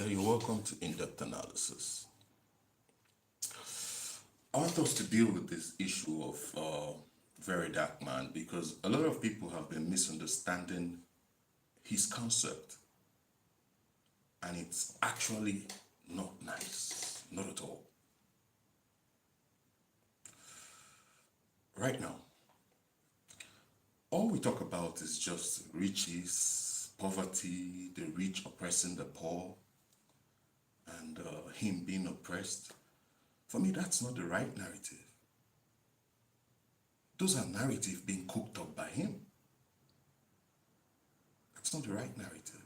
Yeah, you're welcome to In-Depth Analysis. I want us to deal with this issue of Very Dark Man because a lot of people have been misunderstanding his concept, and it's actually not nice, not at all. Right now, all we talk about is just riches, poverty, the rich oppressing the poor, and him being oppressed. For me, that's not the right narrative. Those are narratives being cooked up by him. That's not the right narrative.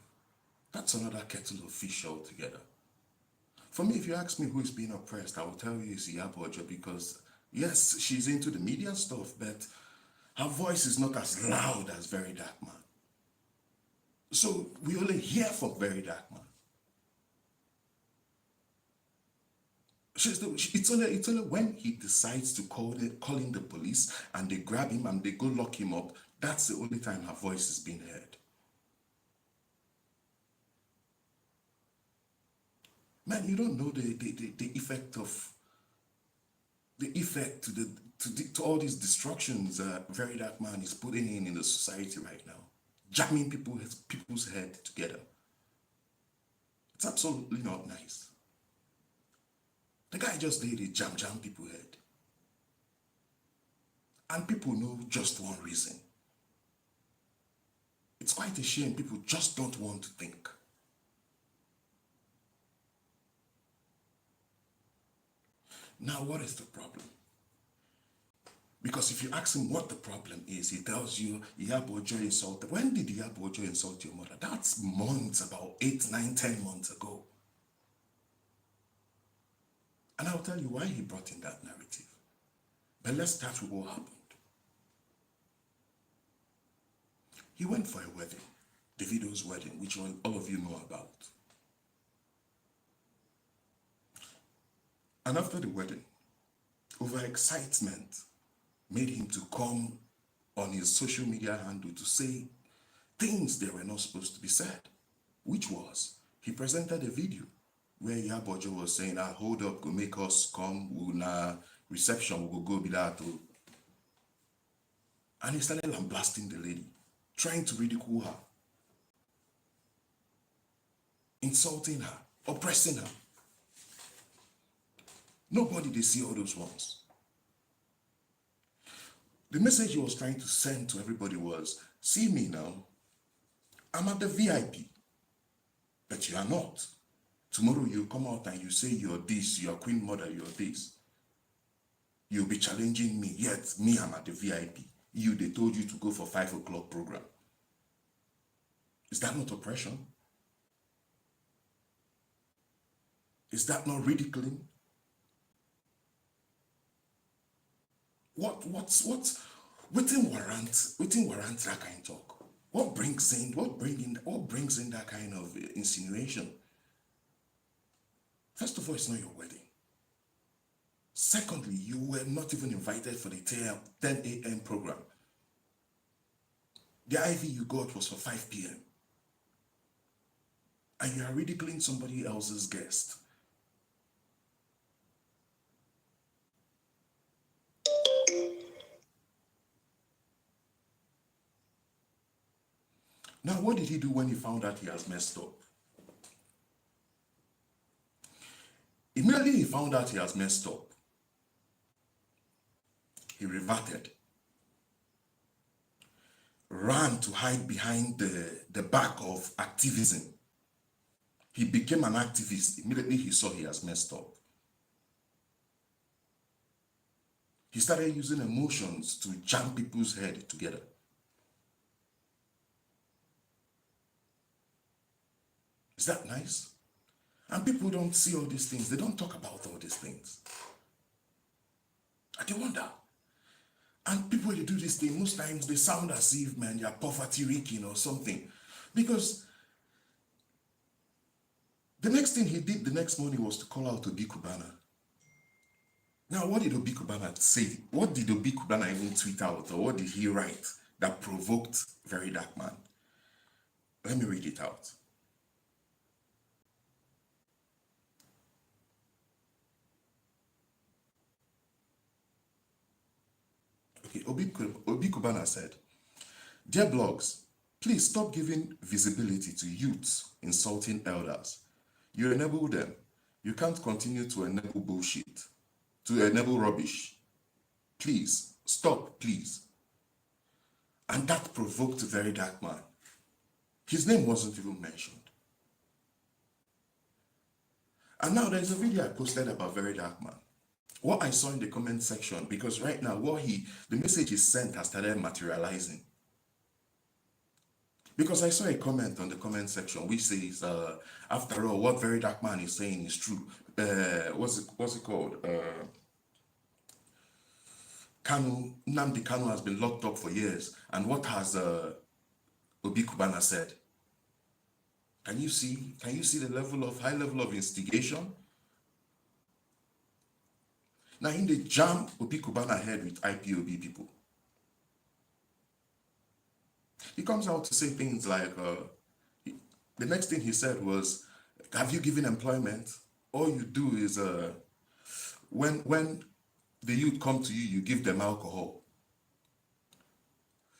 That's another kettle of fish altogether. For me, if you ask me who is being oppressed, I will tell you it's Iyabo Ojo because, yes, she's into the media stuff, but her voice is not as loud as Very Dark Man. So we only hear from Very Dark Man. It's only when he decides to call in the police and they grab him and they go lock him up, that's the only time her voice is being heard. Man, you don't know the effect of to all these destructions Very Dark Man is putting in the society right now, jamming people's head together. It's absolutely not nice. The guy just did it, jam people's head. And people know just one reason. It's quite a shame people just don't want to think. Now, what is the problem? Because if you ask him what the problem is, he tells you, Iyabo Ojo insulted. When did Iyabo Ojo insult your mother? That's months, about 8, 9, 10 months ago. And I'll tell you why he brought in that narrative. But let's start with what happened. He went for a wedding, Davido's wedding, which all of you know about. And after the wedding, overexcitement made him to come on his social media handle to say things that were not supposed to be said, which was, he presented a video where Iyabo Ojo was saying, hold up, go make us come, reception, we'll go be that too. And he started lambasting the lady, trying to ridicule her, insulting her, oppressing her. Nobody they see all those ones. The message he was trying to send to everybody was, see me now, I'm at the VIP, but you are not. Tomorrow you come out and you say you're this, you're Queen Mother, you're this. You'll be challenging me, yet me, I'm at the VIP. They told you to go for 5 o'clock program. Is that not oppression? Is that not ridiculing? Waiting warrant that kind of talk? What brings in that kind of insinuation? First of all, it's not your wedding. Secondly, you were not even invited for the 10 a.m. program. The IV you got was for 5 p.m. And you are ridiculing somebody else's guest. Now, what did he do when he found out he has messed up? Immediately he found out he has messed up, he reverted, ran to hide behind the back of activism. He became an activist immediately he saw he has messed up. He started using emotions to jam people's head together. Is that nice? And people don't see all these things. They don't talk about all these things. And they wonder. And people, when they do this thing, most times they sound as if, man, they're poverty-stricken or something. Because the next thing he did the next morning was to call out Obi Cubana. Now, what did Obi Cubana say? What did Obi Cubana even tweet out? Or what did he write that provoked Very Dark Man? Let me read it out. Okay, Obi Cubana said, "Dear blogs, please stop giving visibility to youths insulting elders. You enable them. You can't continue to enable bullshit, to enable rubbish. Please, stop, please." And that provoked a very dark man. His name wasn't even mentioned. And now there's a video I posted about Very Dark Man. What I saw in the comment section, because right now the message he sent has started materializing. Because I saw a comment on the comment section which says, after all, what Very Dark Man is saying is true. What's it called? Nnamdi Kanu has been locked up for years. And what has Obi Cubana said? Can you see the high level of instigation? Now in the jam Obi Cubana head with IPOB people. He comes out to say things like, the next thing he said was, have you given employment? All you do is, when the youth come to you, you give them alcohol.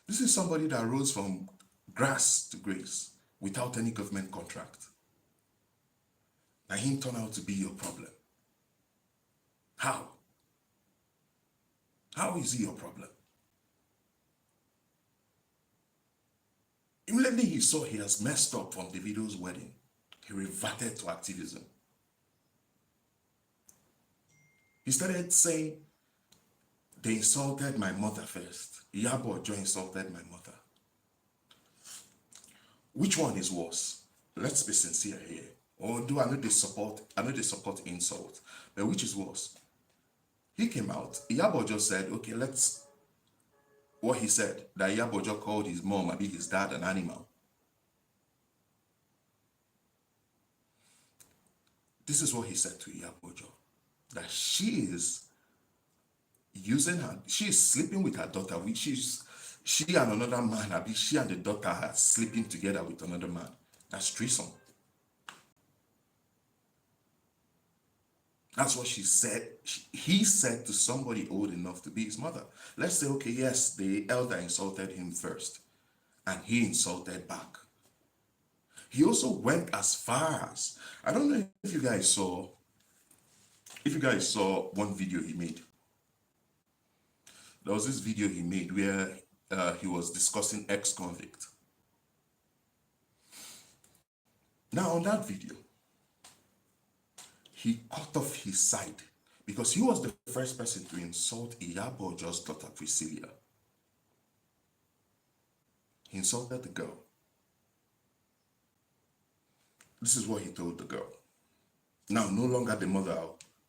This is somebody that rose from grass to grace without any government contract. Now him turn out to be your problem. How? How is he your problem? Immediately he saw he has messed up from Davido's wedding, he reverted to activism. He started saying, they insulted my mother first. Iyabo Ojo insulted my mother. Which one is worse? Let's be sincere here. Although I know they support insult, but which is worse? He came out, Iyabo Ojo said, okay, what he said, that Iyabo Ojo called his mom, maybe his dad, an animal. This is what he said to Iyabo Ojo, that she is sleeping with her daughter, she and another man, she and the daughter are sleeping together with another man. That's treason. That's what she said. He said to somebody old enough to be his mother. Let's say, okay, yes, the elder insulted him first, and he insulted back. He also went as far as, I don't know if you guys saw one video he made. There was this video he made where he was discussing ex-convict. Now on that video, he cut off his side because he was the first person to insult Iyabo Ojo's daughter Priscilla. He insulted the girl. This is what he told the girl. Now, no longer the mother,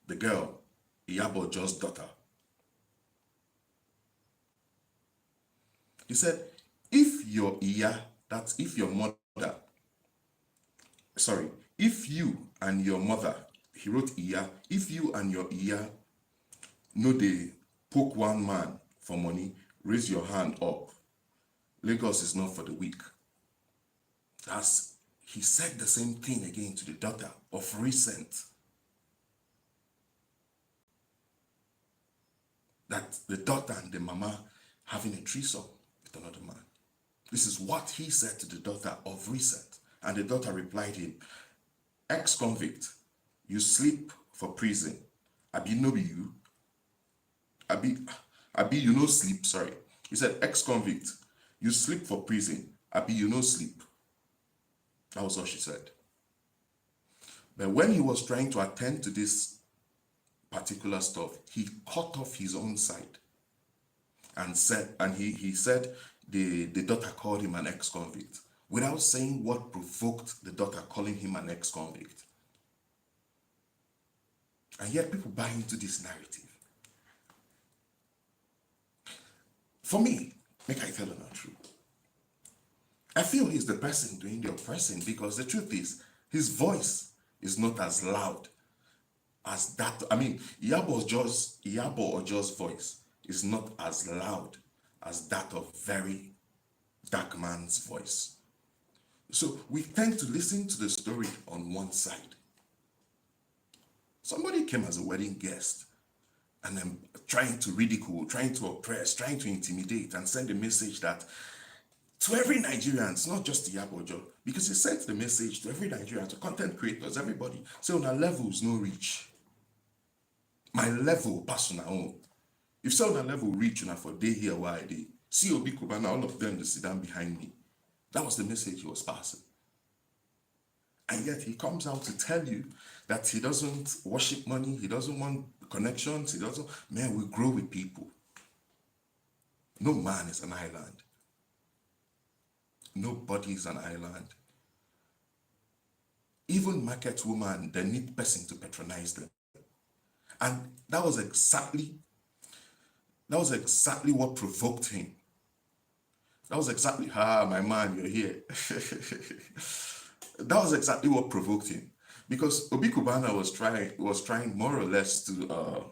the girl, Iyabo Ojo's daughter. He said, if your and your mother, he wrote Iya, if you and your Iya know they poke one man for money, raise your hand up. Lagos is not for the weak. He said the same thing again to the daughter of recent. That the daughter and the mama having a threesome with another man. This is what he said to the daughter of recent. And the daughter replied him, ex-convict, you sleep for prison. Abi no be you. Abi you no sleep, sorry. He said, ex-convict, you sleep for prison. Abi you no sleep. That was what she said. But when he was trying to attend to this particular stuff, he cut off his own side and he said the daughter called him an ex-convict without saying what provoked the daughter calling him an ex-convict. And yet people buy into this narrative. For me, make I tell you the truth. I feel he's the person doing the oppressing because the truth is, his voice is not as loud as that. I mean, Iyabo Ojo's voice is not as loud as that of Very Dark Man's voice. So we tend to listen to the story on one side. Somebody came as a wedding guest and then trying to ridicule, trying to oppress, trying to intimidate, and send a message that to every Nigerian, it's not just the Yabojo, because he sent the message to every Nigerian, to content creators, everybody. So on our levels, no reach. My level, pass on our own. If so on our level reach on for day here, why day? See Obi Cubana, all of them, they sit down behind me. That was the message he was passing. And yet he comes out to tell you that he doesn't worship money, he doesn't want connections, he doesn't, man, we grow with people. No man is an island. Nobody is an island. Even market women, they need person to patronize them. And that was exactly what provoked him. That was exactly, my man, you're here. That was exactly what provoked him. Because Obi Cubana was trying more or less to,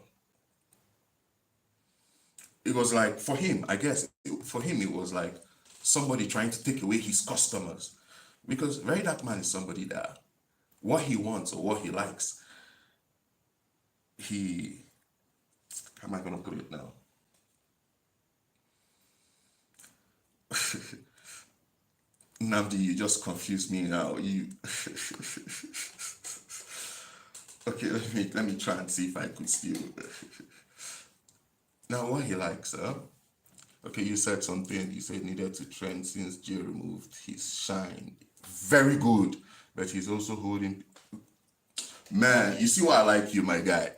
it was like, for him, I guess, for him, it was like somebody trying to take away his customers. Because Very Dark Man is somebody that what he wants or what he likes, how am I going to put it now? Namdi, you just confused me now. You okay, let me try and see if I could still now what he likes, okay, you said something, you said needed to trend since Jay removed his shine. Very good, but he's also holding, man, you see why I like you, my guy.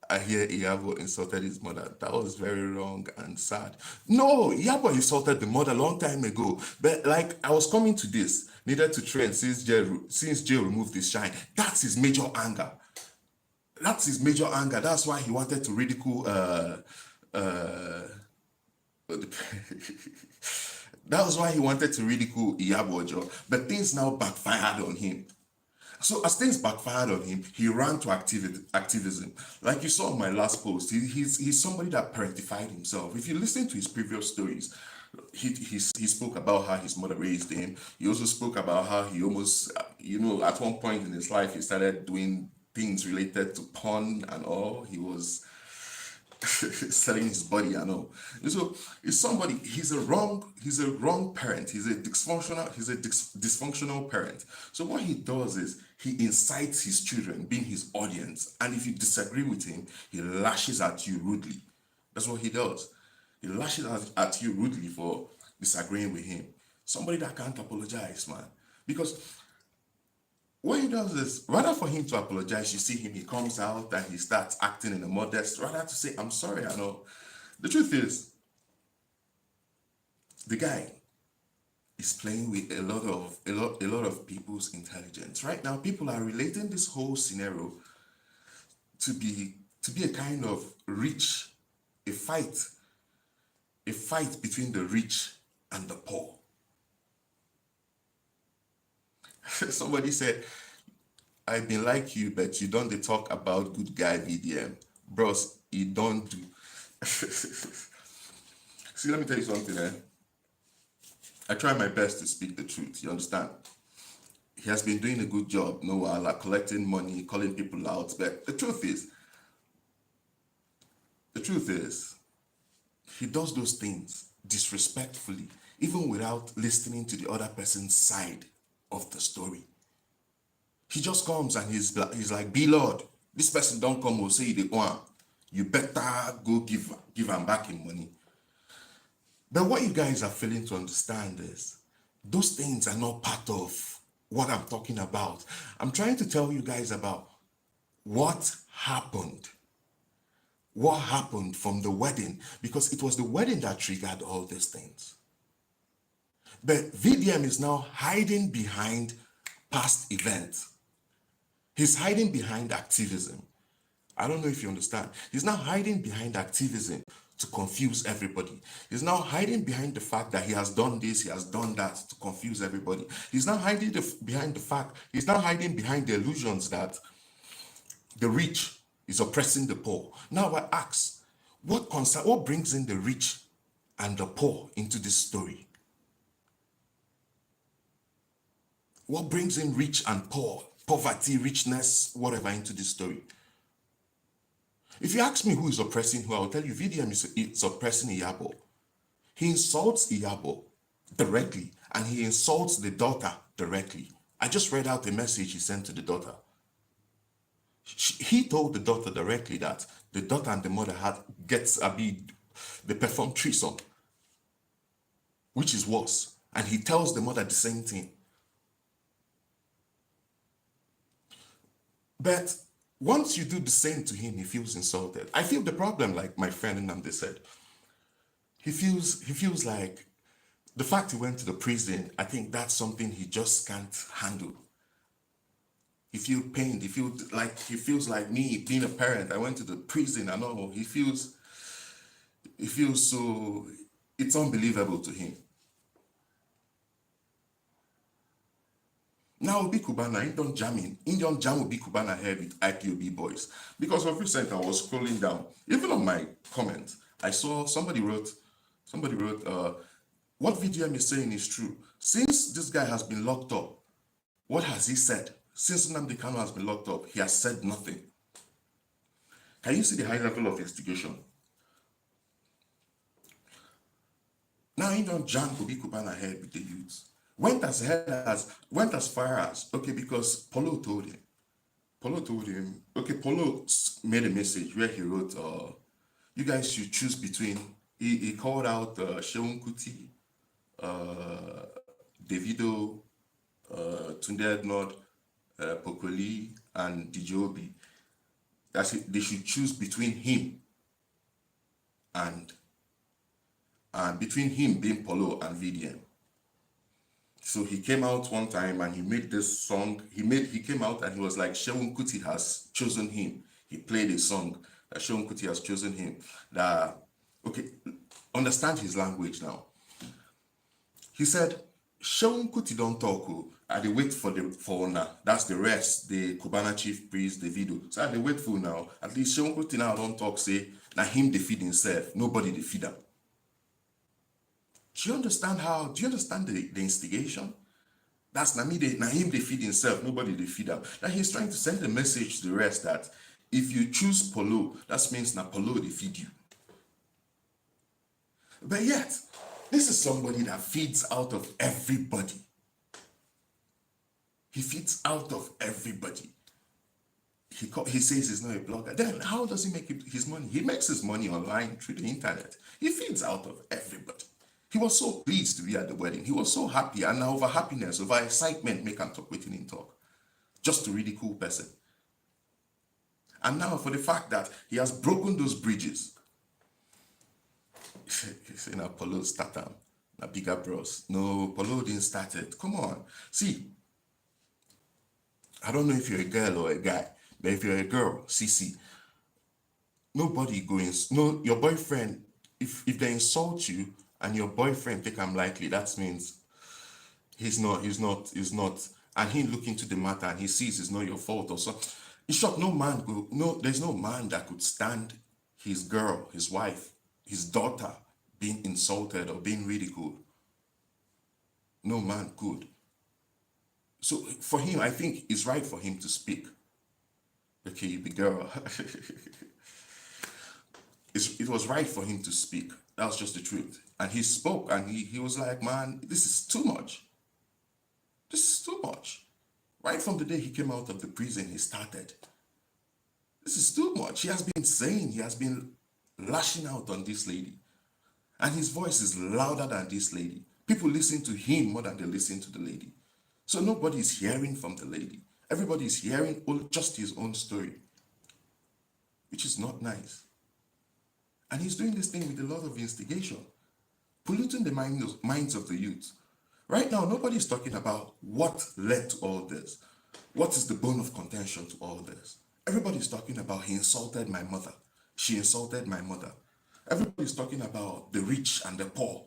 I hear Iyabo insulted his mother. That was very wrong and sad. No, Iyabo insulted the mother a long time ago. But like, I was coming to this, needed to trend since Jay removed his shine. That's his major anger. That's his major anger. That's why he wanted to ridicule that was why he wanted to ridicule Iyabo, but things now backfired on him. So as things backfired on him, he ran to activism. Like you saw in my last post, he's somebody that parentified himself. If you listen to his previous stories, he spoke about how his mother raised him. He also spoke about how he almost, at one point in his life, he started doing things related to porn and all. He was selling his body and all. So it's somebody, he's a wrong parent. He's a dysfunctional parent. So what he does is he incites his children, being his audience, and if you disagree with him, he lashes at you rudely. That's what he does. He lashes at you rudely for disagreeing with him. Somebody that can't apologize, man. Because what he does is, rather for him to apologize, you see him, he comes out and he starts acting in a modest, rather to say, I'm sorry, I know. The truth is, the guy is playing with a lot of people's intelligence. Right now, people are relating this whole scenario to be a kind of a fight between the rich and the poor. Somebody said, I've been like you, but you don't talk about good guy VDM. Bros, you don't do. See, let me tell you something, I try my best to speak the truth, you understand? He has been doing a good job, no while, like collecting money, calling people out, but the truth is, he does those things disrespectfully, even without listening to the other person's side of the story. He just comes and he's like, be Lord, this person don't come or say they want. You better go give him back in money. But what you guys are failing to understand is those things are not part of what I'm talking about. I'm trying to tell you guys about what happened. What happened from the wedding, because it was the wedding that triggered all these things. But VDM is now hiding behind past events. He's hiding behind activism. I don't know if you understand. He's now hiding behind activism to confuse everybody. He's now hiding behind the fact that he has done this, he has done that to confuse everybody. He's now hiding behind the illusions that the rich is oppressing the poor. Now I ask, what brings in the rich and the poor into this story? What brings in rich and poor, poverty, richness, whatever into this story? If you ask me who is oppressing who, I'll tell you VDM is oppressing Iyabo. He insults Iyabo directly, and he insults the daughter directly. I just read out the message he sent to the daughter. He told the daughter directly that the daughter and the mother they performed threesome, which is worse. And he tells the mother the same thing. But once you do the same to him, he feels insulted. I feel the problem, like my friend Nnamdi said. He feels like the fact he went to the prison, I think that's something he just can't handle. He feels pained. He feels like me being a parent. I went to the prison and all. He feels so, it's unbelievable to him. Now Obi Cubana, Indian jam Obi Cubana here with IPOB boys. Because of recent I was scrolling down, even on my comments, I saw somebody wrote, what VDM is saying is true. Since this guy has been locked up, what has he said? Since Nnamdi Kanu has been locked up, he has said nothing. Can you see the high level of instigation? Now Indian jam Obi Cubana here with the youths. Went as far as, okay, because Polo told him, okay, Polo made a message where he wrote, you guys should choose between, he called out Seun Kuti, Davido, Tunde Ednod, Pokoli, and Dijobi. That's it, they should choose between him and between him being Polo and VDM. So he came out one time and he made this song. He came out and he was like, Seun Kuti has chosen him. He played a song that Seun Kuti has chosen him. That, okay, understand his language now. He said, Seun Kuti don't talk, I dey wait for now. That's the rest, the Cubana chief priest, the video. So I dey wait for now. At least Seun Kuti now don't talk, say, now him they feed himself, nobody they feed him. Do you understand the instigation? That's na him they feed himself, nobody they feed him. Now he's trying to send a message to the rest that if you choose Polo, that means na Polo they feed you. But yet, this is somebody that feeds out of everybody. He feeds out of everybody. He says he's not a blogger. Then how does he make his money? He makes his money online through the internet. He feeds out of everybody. He was so pleased to be at the wedding. He was so happy, and over happiness, over excitement, make him talk, waiting in talk. Just a really cool person. And now for the fact that he has broken those bridges. He said, now Polo started, now bigger bros. No, Polo didn't start it. Come on. See, I don't know if you're a girl or a guy, but if you're a girl, CC, nobody goes, no, your boyfriend, if they insult you and your boyfriend take him lightly, that means he's not, and he look into the matter and he sees it's not your fault or so. In short, there's no man that could stand his girl, his wife, his daughter being insulted or being ridiculed. No man could. So for him, I think it's right for him to speak. Okay, the girl. It was right for him to speak. That's just the truth. And he spoke and he was like, man, this is too much. This is too much. Right from the day he came out of the prison, he started. This is too much. He has been saying, he has been lashing out on this lady. And his voice is louder than this lady. People listen to him more than they listen to the lady. So nobody is hearing from the lady. Everybody is hearing just his own story, which is not nice. And he's doing this thing with a lot of instigation, polluting the minds of the youth. Right now, nobody's talking about what led to all this. What is the bone of contention to all this? Everybody's talking about he insulted my mother. She insulted my mother. Everybody's talking about the rich and the poor.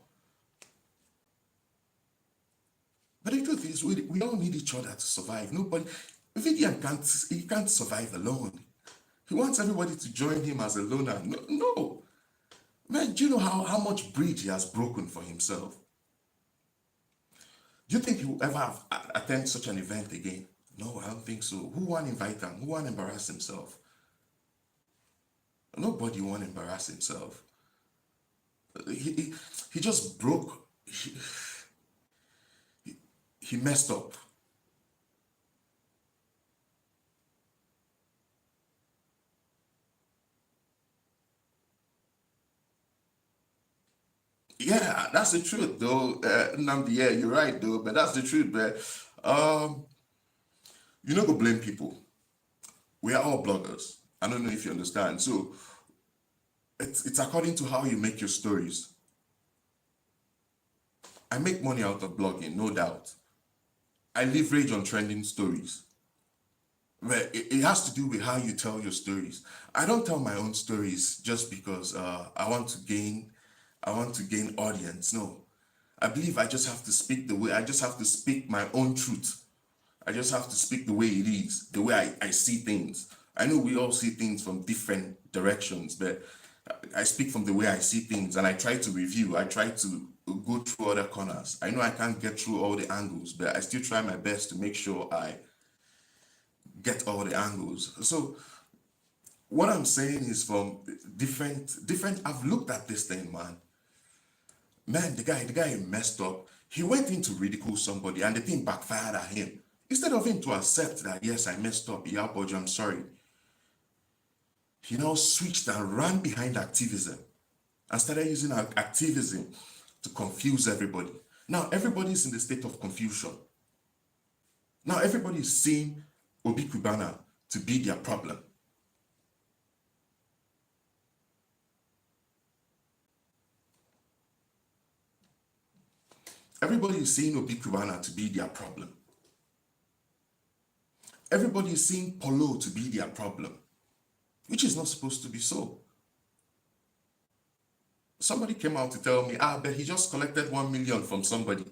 But the truth is, we all need each other to survive. VDM can't survive alone. He wants everybody to join him as a loner. No. Man, do you know how much bridge he has broken for himself? Do you think he will ever attend such an event again? No, I don't think so. Who want to invite him? Who want to embarrass himself? Nobody want to embarrass himself. He just broke. He messed up. Yeah, that's the truth, though. Nnamdi, yeah, you're right, though. But that's the truth. But you know, go blame people. We are all bloggers. I don't know if you understand. So it's according to how you make your stories. I make money out of blogging, no doubt. I leverage on trending stories. But it has to do with how you tell your stories. I don't tell my own stories just because I want to gain audience. No, I believe I just have to speak the way, I just have to speak my own truth. I just have to speak the way it is, the way I see things. I know we all see things from different directions, but I speak from the way I see things, and I try to review. I try to go through other corners. I know I can't get through all the angles, but I still try my best to make sure I get all the angles. So what I'm saying is from different. I've looked at this thing, man. Man, the guy messed up. He went in to ridicule somebody, and the thing backfired at him. Instead of him to accept that, yes, I messed up, yeah, but I'm sorry, he now switched and ran behind activism and started using activism to confuse everybody. Now everybody's in the state of confusion. Now everybody's seeing Obi Cubana to be their problem. Everybody is seeing Obi Cubana to be their problem. Everybody is seeing Polo to be their problem, which is not supposed to be so. Somebody came out to tell me, but he just collected 1 million from somebody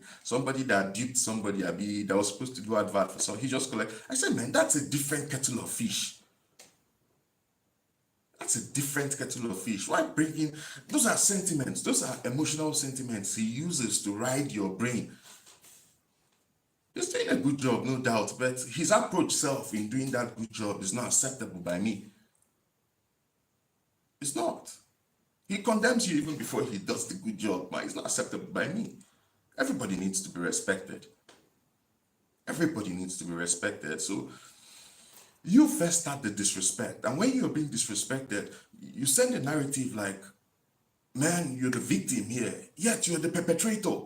that duped somebody, that was supposed to do advert for some. He just collected. I said, man, that's a different kettle of fish. That's a different kettle of fish. Why bringing, those are sentiments, those are emotional sentiments he uses to ride your brain. He's doing a good job, no doubt, but his approach self in doing that good job is not acceptable by me. It's not. He condemns you even before he does the good job, but it's not acceptable by me. Everybody needs to be respected. Everybody needs to be respected. So you first start the disrespect. And when you're being disrespected, you send a narrative like, man, you're the victim here, yet you're the perpetrator.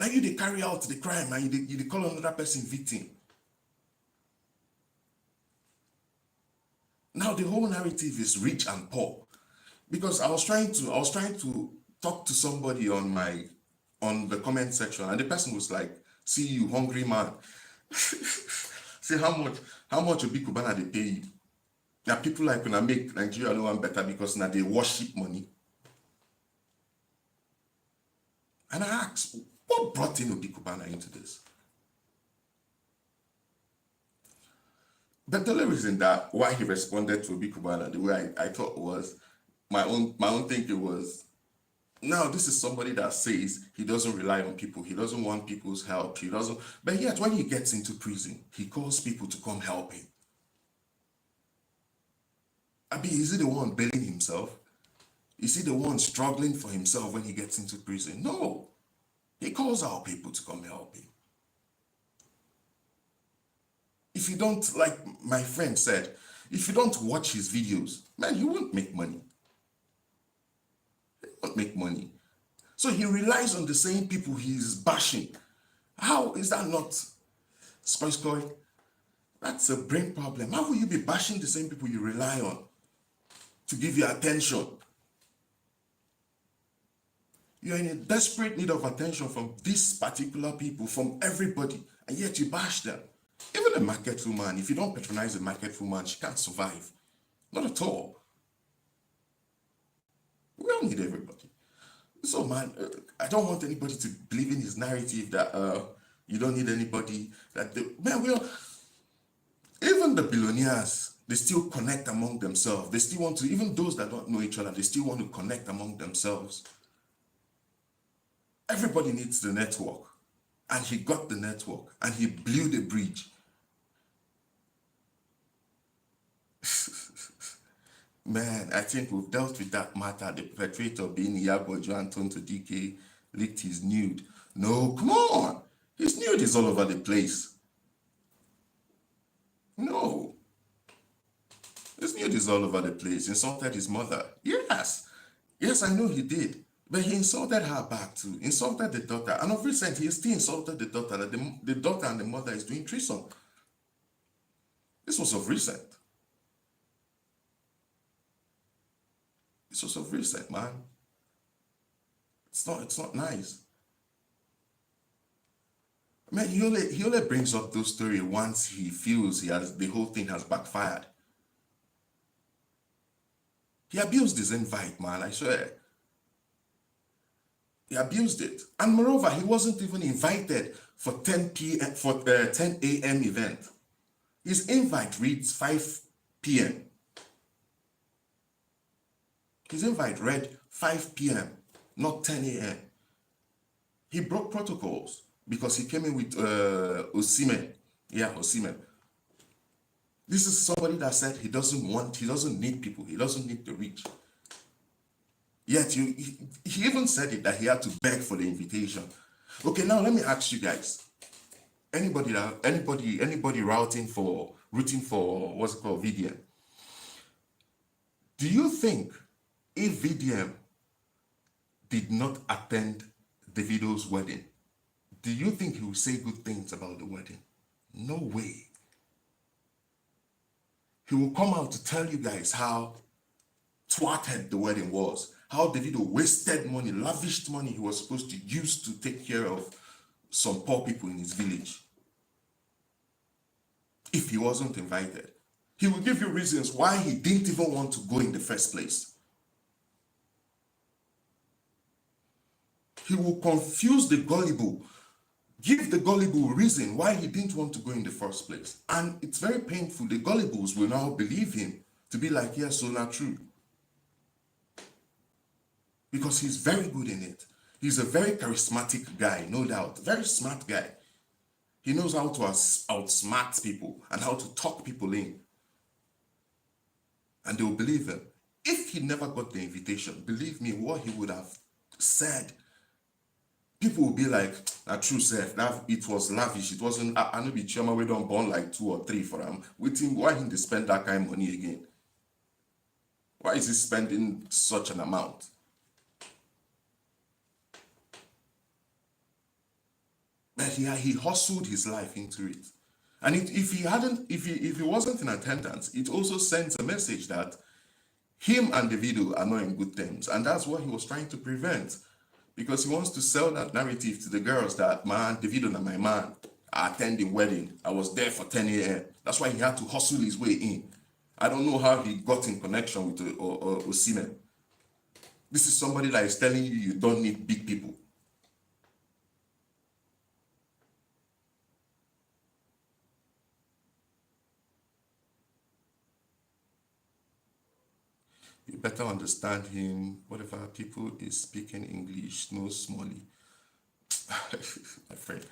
Now you carry out the crime and you call another person victim. Now the whole narrative is rich and poor. Because I was trying to talk to somebody on the comment section, and the person was like, see you hungry man. Say how much Obi Cubana they pay you. Now people like when I make Nigeria no one better because now they worship money. And I asked, what brought in Obi Cubana into this? But the only reason that why he responded to Obi Cubana the way I thought was my own thinking was, now this is somebody that says he doesn't rely on people, he doesn't want people's help, but yet when he gets into prison, he calls people to come help him. Is he the one bailing himself? Is he the one struggling for himself when he gets into prison? No. He calls out people to come help him. If you don't, like my friend said, if you don't watch his videos, man, you won't make money. You won't make money. So he relies on the same people he's bashing. How is that not spoil? That's a brain problem. How will you be bashing the same people you rely on to give you attention? You're in a desperate need of attention from these particular people, from everybody, and yet you bash them. Even a market woman, if you don't patronize a market woman, she can't survive. Not at all. We all need everybody. So man, I don't want anybody to believe in his narrative that you don't need anybody. Even the billionaires, they still connect among themselves. They still want to, even those that don't know each other, they still want to connect among themselves. Everybody needs the network. And he got the network and he blew the bridge. Man, I think we've dealt with that matter. The perpetrator being Iyabojo and turned to DK, leaked his nude. No, come on. His nude is all over the place. No. His nude is all over the place. Insulted his mother. Yes. Yes, I know he did. But he insulted her back too. Insulted the daughter. And of recent, he still insulted the daughter. That the daughter and the mother is doing threesome. This was of recent. This was of recent, man. It's not nice. Man, he only brings up those stories once he feels the whole thing has backfired. He abused his invite, man, I swear. He abused it. And moreover, he wasn't even invited for 10 a.m. event. His invite reads 5 p.m. His invite read 5 p.m., not 10 a.m. He broke protocols because he came in with Osimhen. Yeah, Osimhen. This is somebody that said he doesn't need people, he doesn't need the reach. Yet he even said it that he had to beg for the invitation. Okay, now let me ask you guys. Anybody rooting for what's it called, VDM? Do you think if VDM did not attend Davido's wedding, do you think he would say good things about the wedding? No way. He will come out to tell you guys how twatted the wedding was, how Davido wasted money, lavished money he was supposed to use to take care of some poor people in his village. If he wasn't invited, he will give you reasons why he didn't even want to go in the first place. He will confuse the gullible, give the gullible reason why he didn't want to go in the first place. And it's very painful. The gullibles will now believe him to be like, yes, so not true. Because he's very good in it. He's a very charismatic guy, no doubt. Very smart guy. He knows how to outsmart people and how to talk people in. And they will believe him. If he never got the invitation, believe me, what he would have said, people will be like, "A true self, that it was lavish. It wasn't. I know be chairman. We don't burn like 2 or 3 for him. With him, why he spend that kind of money again? Why is he spending such an amount?" But he hustled his life into it. And if he wasn't in attendance, it also sends a message that him and Davido are not in good terms. And that's what he was trying to prevent. Because he wants to sell that narrative to the girls that, man, Davido and my man are attending wedding. I was there for 10 a.m. That's why he had to hustle his way in. I don't know how he got in connection with Osimhen. This is somebody that is telling you don't need big people. You better understand him. Whatever people is speaking English, no smally. My friend,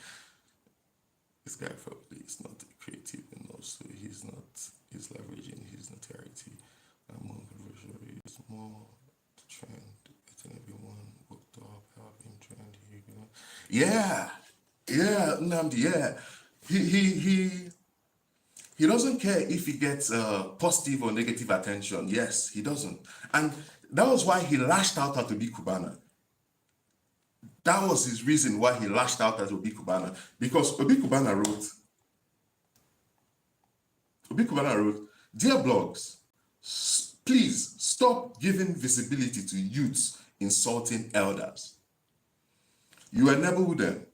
this guy probably is not creative enough, so he's leveraging his notoriety. Among the is more the trend, getting everyone booked up, helping trend here, you know. Yeah, Nnamdi, yeah. He doesn't care if he gets positive or negative attention. Yes, he doesn't. And that was why he lashed out at Obi Cubana. That was his reason why he lashed out at Obi Cubana. Because Obi Cubana wrote, "Dear blogs, please stop giving visibility to youths insulting elders. You enable them.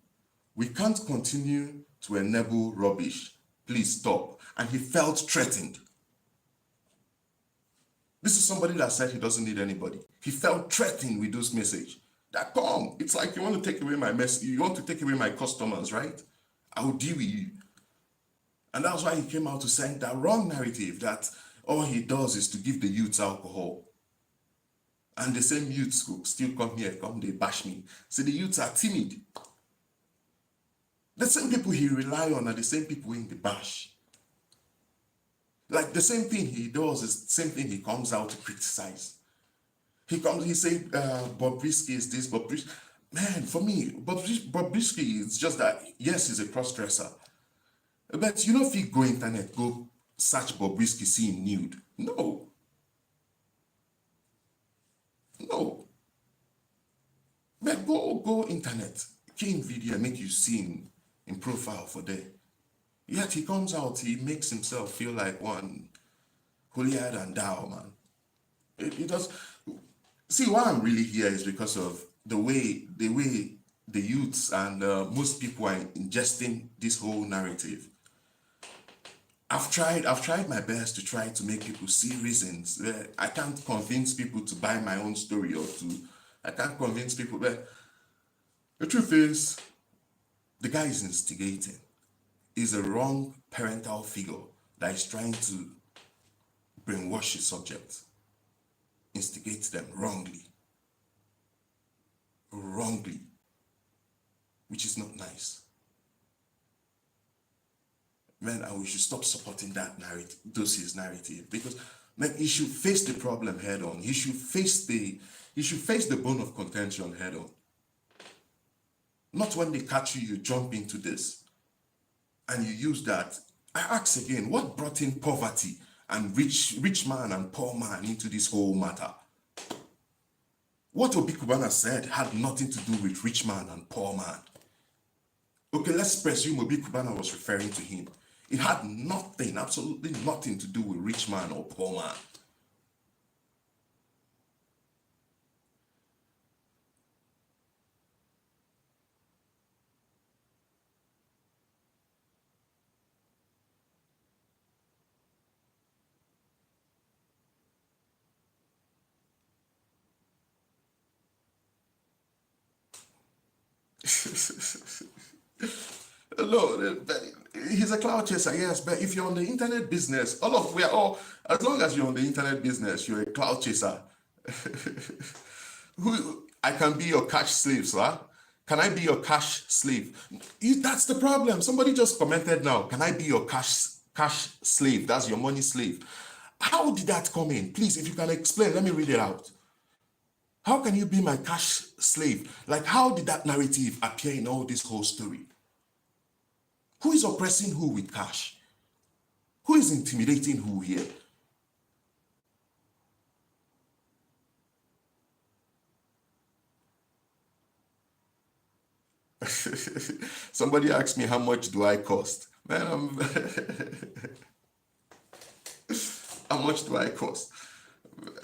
We can't continue to enable rubbish. Please stop." And he felt threatened. This is somebody that said he doesn't need anybody. He felt threatened with those messages. That come, it's like you want to take away my you want to take away my customers, right? I will deal with you. And that's why he came out to send that wrong narrative that all he does is to give the youths alcohol. And the same youths will still come here, they bash me. So the youths are timid. The same people he rely on are the same people in the bash. Like the same thing he does is the same thing he comes out to criticize. He say Bobrisky is this, man, for me, Bobrisky is just that, yes, he's a cross-dresser. But you know if you go internet, go search Bobrisky, see him nude. No. No. But go internet, key in video, make you see him in profile for there. Yet he comes out, he makes himself feel like one holier than thou, man. It does. See, why I'm really here is because of the way the youths and most people are ingesting this whole narrative. I've tried my best to try to make people see reasons. I can't convince people to buy my own story I can't convince people, but the truth is, the guy is instigating. He's a wrong parental figure that is trying to brainwash his subjects, instigate them wrongly, which is not nice. Man, and we should stop supporting that narrative, his narrative, because man, he should face the problem head on. He should face the bone of contention head on. Not when they catch you, you jump into this and you use that. I ask again, what brought in poverty and rich man and poor man into this whole matter? What Obi Cubana said had nothing to do with rich man and poor man. Okay, let's presume Obi Cubana was referring to him. It had nothing, absolutely nothing to do with rich man or poor man. No, he's a cloud chaser, yes, but if you're on the internet business, as long as you're on the internet business, you're a cloud chaser. I can be your cash slave, sir. Can I be your cash slave? That's the problem. Somebody just commented now, can I be your cash slave? That's your money slave. How did that come in? Please, if you can explain, let me read it out. How can you be my cash slave? Like, how did that narrative appear in all this whole story? Who is oppressing who with cash? Who is intimidating who here? Somebody asked me, how much do I cost? Man, how much do I cost?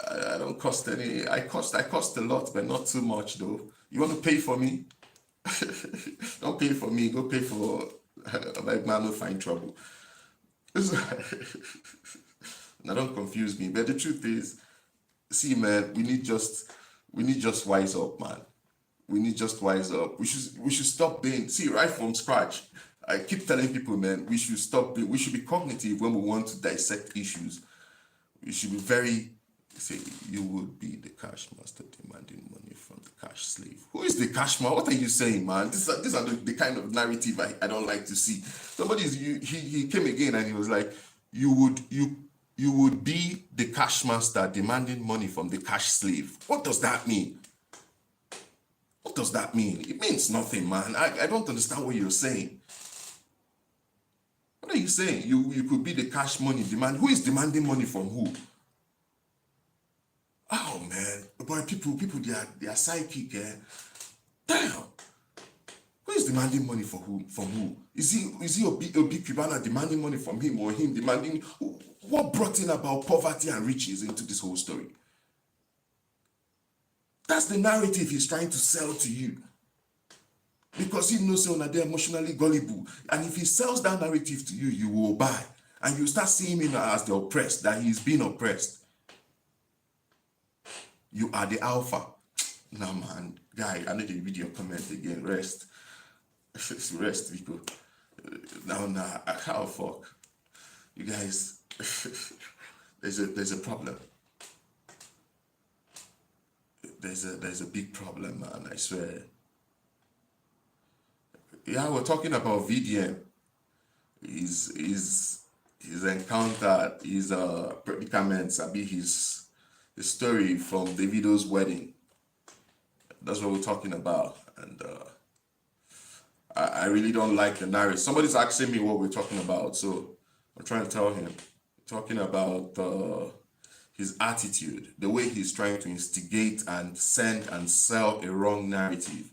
I don't cost any. I cost a lot, but not too much though. You want to pay for me? Don't pay for me. Go pay for like man will find trouble. Now don't confuse me. But the truth is, see, man, we need just wise up, man. We need just wise up. We should stop being right from scratch. I keep telling people, man, we should be cognitive when we want to dissect issues. We should be very. Say, you would be the cash master demanding money from the cash slave. Who is the cash man? What are you saying, man? These are the kind of narrative I don't like to see. He came again and he was like, you would be the cash master demanding money from the cash slave. What does that mean? What does that mean? It means nothing, man. I don't understand what you're saying. What are you saying? You could be the cash money demand. Who is demanding money from who? Oh man, boy, people, they are psychic. Damn. Who is demanding money for who? From who? Is he Obi Cubana demanding money from him, or him demanding? What brought in about poverty and riches into this whole story? That's the narrative he's trying to sell to you. Because he knows they're emotionally gullible. And if he sells that narrative to you, you will buy. And you start seeing him as the oppressed, that he's being oppressed. You are the alpha. Nah, man. Guy, I need to read your comment again. Rest. Rest, people. Nah. How fuck? You guys, there's a problem. There's a big problem, man. I swear. Yeah, we're talking about VDM. his encounter, his predicaments, his story from Davido's wedding. That's what we're talking about. And I really don't like the narrative. Somebody's asking me what we're talking about, so I'm trying to tell him. Talking about his attitude, the way he's trying to instigate and send and sell a wrong narrative,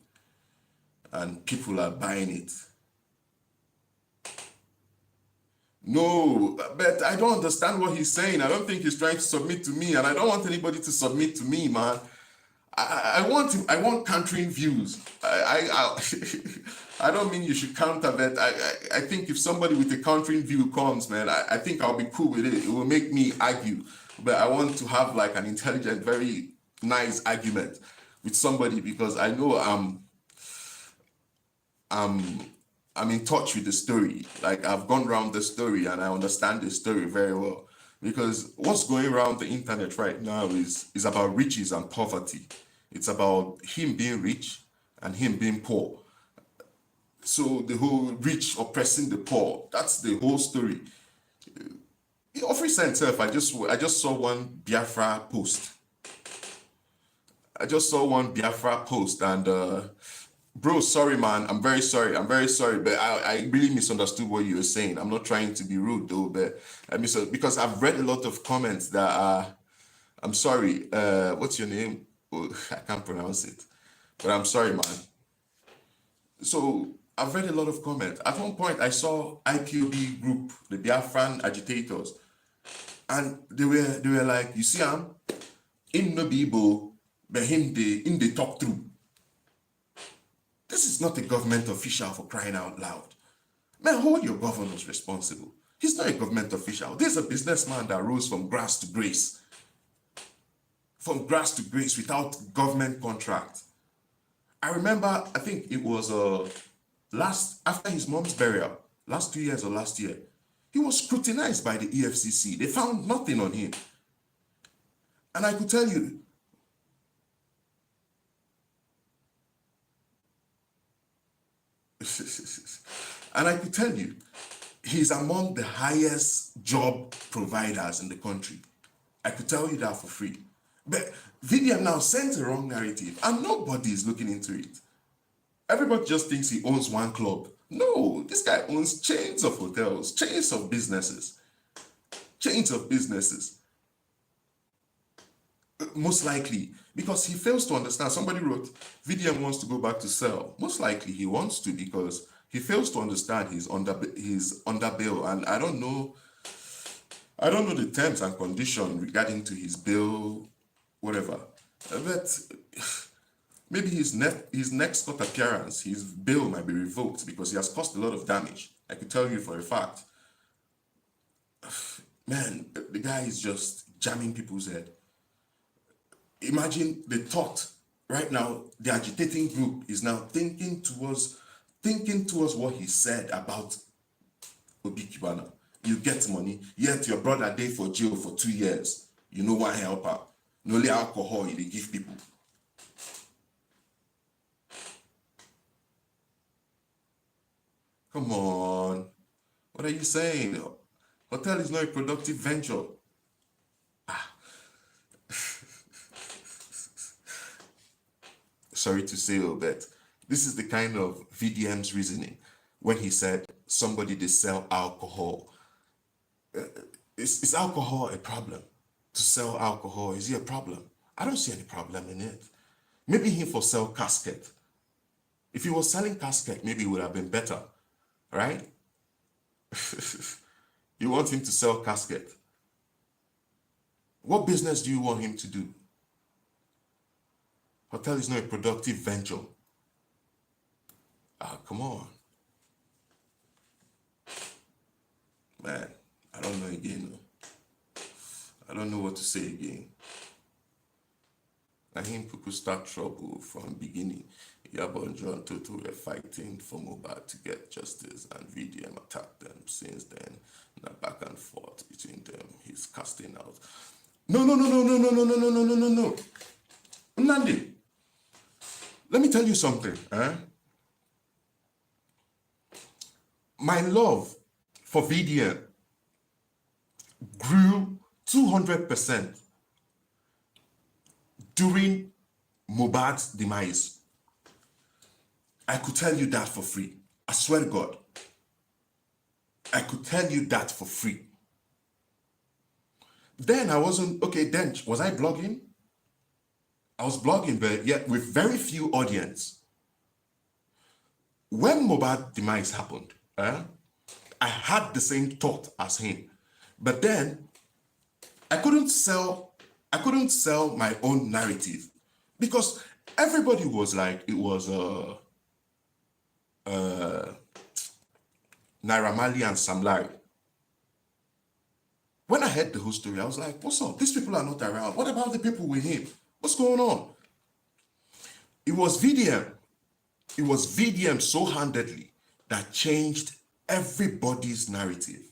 and people are buying it. No, but I don't understand what he's saying. I don't think he's trying to submit to me, and I don't want anybody to submit to me, man. I want countering views. I don't mean you should counter that. I think if somebody with a countering view comes, man, I think I'll be cool with it. It will make me argue, but I want to have like an intelligent, very nice argument with somebody, because I know I'm in touch with the story. Like, I've gone around the story and I understand the story very well. Because what's going around the internet right now is about riches and poverty. It's about him being rich and him being poor. So the whole rich oppressing the poor, that's the whole story. Of recent self, I just saw one Biafra post. And bro, sorry, man. I'm very sorry. But I really misunderstood what you were saying. I'm not trying to be rude, though, but because I've read a lot of comments that are, I'm sorry, what's your name? Oh, I can't pronounce it, but I'm sorry, man. So I've read a lot of comments. At one point, I saw IPOB group, the Biafran agitators, and they were like, you see, him no be Igbo, but him they talk through. This is not a government official, for crying out loud. Man, hold your governors responsible. He's not a government official. This is a businessman that rose from grass to grace. From grass to grace without government contract. I remember, I think it was after his mom's burial, last 2 years or last year, he was scrutinized by the EFCC. They found nothing on him. And I could tell you, he's among the highest job providers in the country. I could tell you that for free. But VDM now sends a wrong narrative and nobody is looking into it. Everybody just thinks he owns one club. No, this guy owns chains of hotels, chains of businesses. Most likely, because he fails to understand. Somebody wrote, VDM wants to go back to sell. Most likely he wants to, because he fails to understand he's under bail. And I don't know the terms and conditions regarding to his bail, whatever. But maybe his next court appearance, his bail might be revoked because he has caused a lot of damage. I could tell you for a fact. Man, the guy is just jamming people's head. Imagine the thought right now, the agitating group is now thinking towards what he said about Obi Cubana. You get money, yet your brother died for jail for 2 years. You know why help her? No only alcohol they give people. Come on. What are you saying? Hotel is not a productive venture. Sorry to say, but this is the kind of VDM's reasoning when he said somebody they sell alcohol. Is alcohol a problem? To sell alcohol, is it a problem? I don't see any problem in it. Maybe him for sell casket. If he was selling casket, maybe it would have been better, right? You want him to sell casket. What business do you want him to do? Hotel is not a productive venture. Come on. Man, I don't know again. I don't know what to say again. I think people start trouble from beginning. Yabo and John Toto were fighting for Mobile to get justice, and VDM attacked them. Since then, back and forth between them. He's casting out. No. Nandi, let me tell you something. My love for VDM grew 200% during Mohbad's demise. I could tell you that for free. I swear to God. I could tell you that for free. Then I wasn't, okay, then was I blogging? I was blogging, but yet with very few audience. When Mohbad demise happened, I had the same thought as him. But then I couldn't sell my own narrative because everybody was like, it was Naira Marley and Sam Larry. When I heard the whole story, I was like, what's up? These people are not around. What about the people with him? What's going on? It was VDM. It was VDM so handedly that changed everybody's narrative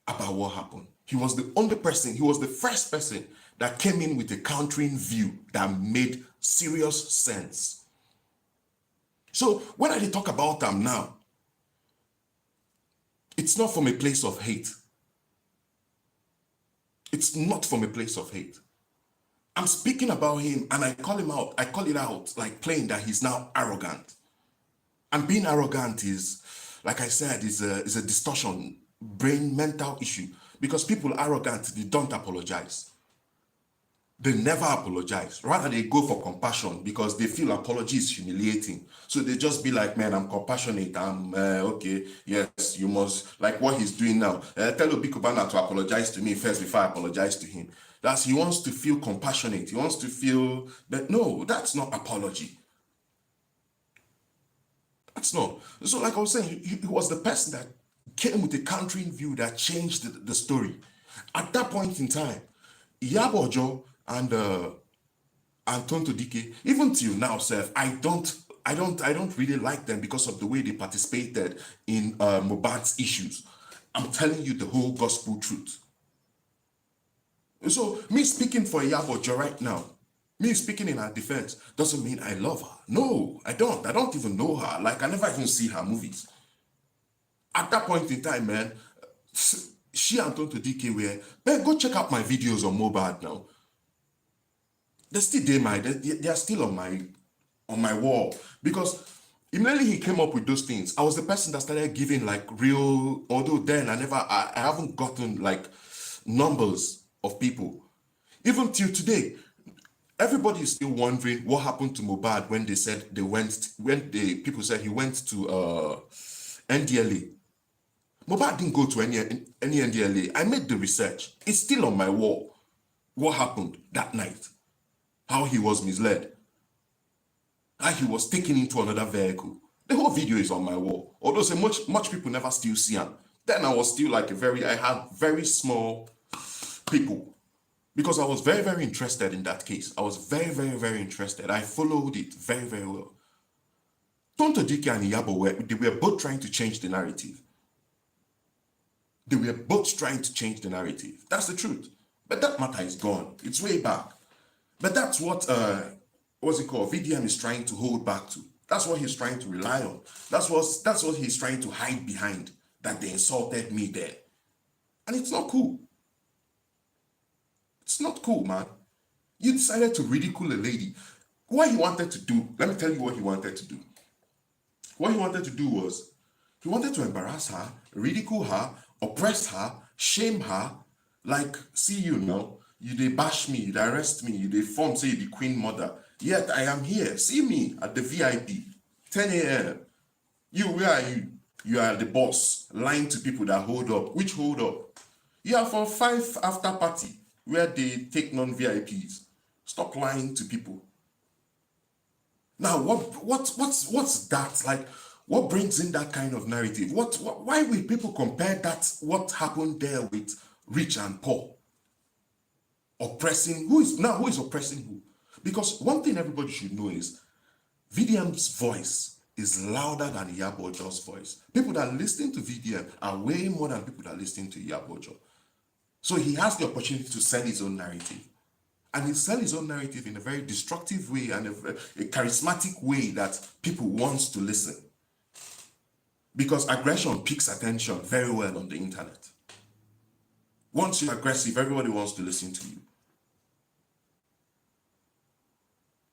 about what happened. He was the only person, he was the first person that came in with a countering view that made serious sense. So when I talk about them now, it's not from a place of hate. It's not from a place of hate. I'm speaking about him and I call him out. I call it out like plain that he's now arrogant. And being arrogant is, like I said, is a distortion, brain mental issue. Because people arrogant, they don't apologize. They never apologize. Rather, they go for compassion because they feel apology is humiliating. So they just be like, man, I'm compassionate. I'm okay. Yes, you must, like what he's doing now. Tell Obi Cubana to apologize to me first before I apologize to him. That's, he wants to feel compassionate. He wants to feel that, no, that's not apology. That's not. So like I was saying, he was the person that came with a countering view that changed the story. At that point in time, Iyabojo and Tonto Dike, even till now, Seth, I don't really like them because of the way they participated in Mohbad's issues. I'm telling you the whole gospel truth. So me speaking for Iyabojo right now, me speaking in her defense, doesn't mean I love her. No, I don't. I don't even know her. Like, I never even see her movies. At that point in time, man, she and Tonto Dike were, man, go check out my videos on Mohbad now. They're still they are still on my wall. Because immediately he came up with those things, I was the person that started giving like real, although then I haven't gotten like numbers of people. Even till today, everybody is still wondering what happened to Mohbad when they said people said he went to NDLA. Mohbad didn't go to any NDLA. I made the research. It's still on my wall. What happened that night? How he was misled. How he was taken into another vehicle. The whole video is on my wall. Although so much people never still see him. Then I was still like I had very small people. Because I was very, very interested in that case. I was very, very, very interested. I followed it very, very well. Tonto Dike and Iyabo they were both trying to change the narrative. They were both trying to change the narrative. That's the truth. But that matter is gone. It's way back. But that's what, what's it called? VDM is trying to hold back to. That's what he's trying to rely on. That's what he's trying to hide behind. That they insulted me there. And it's not cool. It's not cool, man. You decided to ridicule a lady. What he wanted to do, let me tell you what he wanted to do. What he wanted to do was, he wanted to embarrass her, ridicule her, oppress her, shame her, like, see you now, you they bash me, you they arrest me, you they form, say you be queen mother. Yet I am here, see me at the VIP, 10 a.m. You, where are you? You are the boss, lying to people that hold up. Which hold up? You are for 5 after party, where they take non-VIPs. Stop lying to people. Now, what's that? Like, what brings in that kind of narrative? Why will people compare that, what happened there with rich and poor? Oppressing, who is oppressing who? Because one thing everybody should know is, VDM's voice is louder than Iyabojo's voice. People that listen to VDM are way more than people that listen to Iyabojo. So he has the opportunity to sell his own narrative. And he sells his own narrative in a very destructive way and a charismatic way that people want to listen. Because aggression piques attention very well on the internet. Once you're aggressive, everybody wants to listen to you.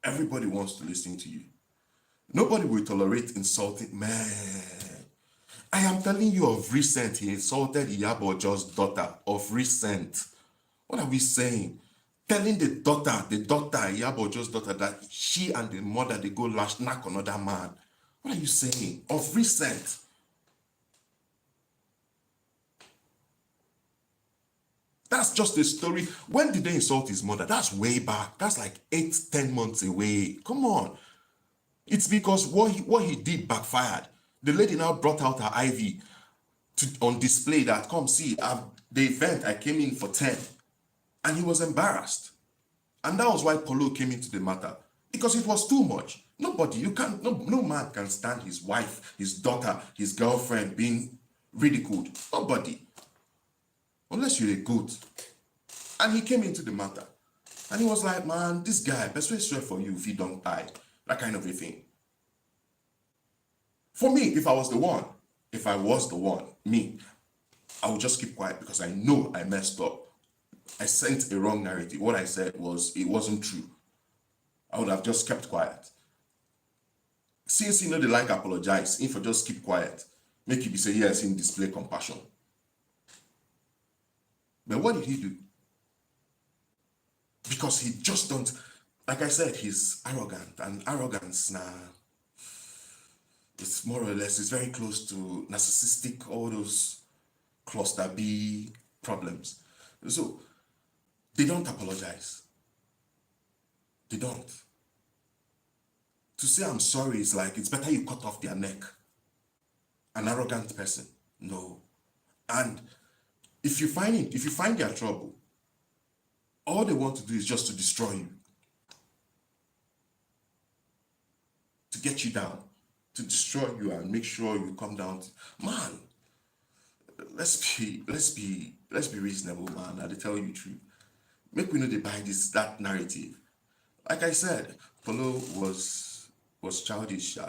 Everybody wants to listen to you. Nobody will tolerate insulting. Man, I am telling you of recent, he insulted Iyabojo's daughter of recent. What are we saying? Telling the daughter, Iyabojo's daughter, that she and the mother, they go knock another man. What are you saying? Of recent. That's just a story. When did they insult his mother? That's way back. That's like 8-10 months away. Come on. It's because what he did backfired. The lady now brought out her IV on display that, come see, the event I came in for 10. And he was embarrassed. And that was why Polo came into the matter. Because it was too much. Nobody, no man can stand his wife, his daughter, his girlfriend being ridiculed. Nobody. Unless you're a goat. And he came into the matter. And he was like, man, this guy, best way swear for you if he don't die. That kind of a thing. For me, if I was the one, me, I would just keep quiet because I know I messed up. I sent a wrong narrative. What I said it wasn't true. I would have just kept quiet. Since you know they like apologize, if I just keep quiet, make you be say yes, in display compassion. But what did he do? Because he just don't, like I said, he's arrogant, and arrogance now, it's more or less, it's very close to narcissistic, all those cluster B problems. So they don't apologize. They don't. To say I'm sorry is like, it's better you cut off their neck. An arrogant person. No. And if you find their trouble, all they want to do is just to destroy you. To get you down. To destroy you and make sure you come down. Man, let's be reasonable, man. I tell you the truth. Make we know they buy that narrative. Like I said, Polo was childish.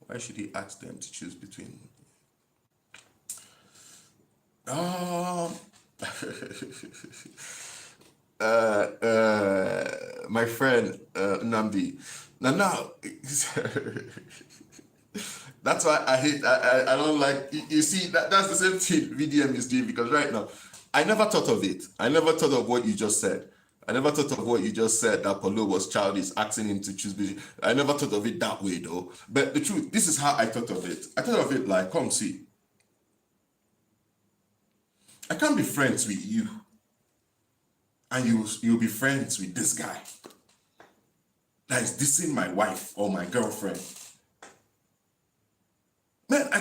Why should he ask them to choose between? My friend Nnamdi. Now, that's why I don't like. You see, that's the same thing VDM is doing, because right now, I never thought of it. I never thought of what you just said. I never thought of what you just said, that Polo was childish, asking him to choose between. I never thought of it that way, though. But the truth, this is how I thought of it. I thought of it like, come see. I can't be friends with you, and you'll be friends with this guy that is dissing my wife or my girlfriend. Man, I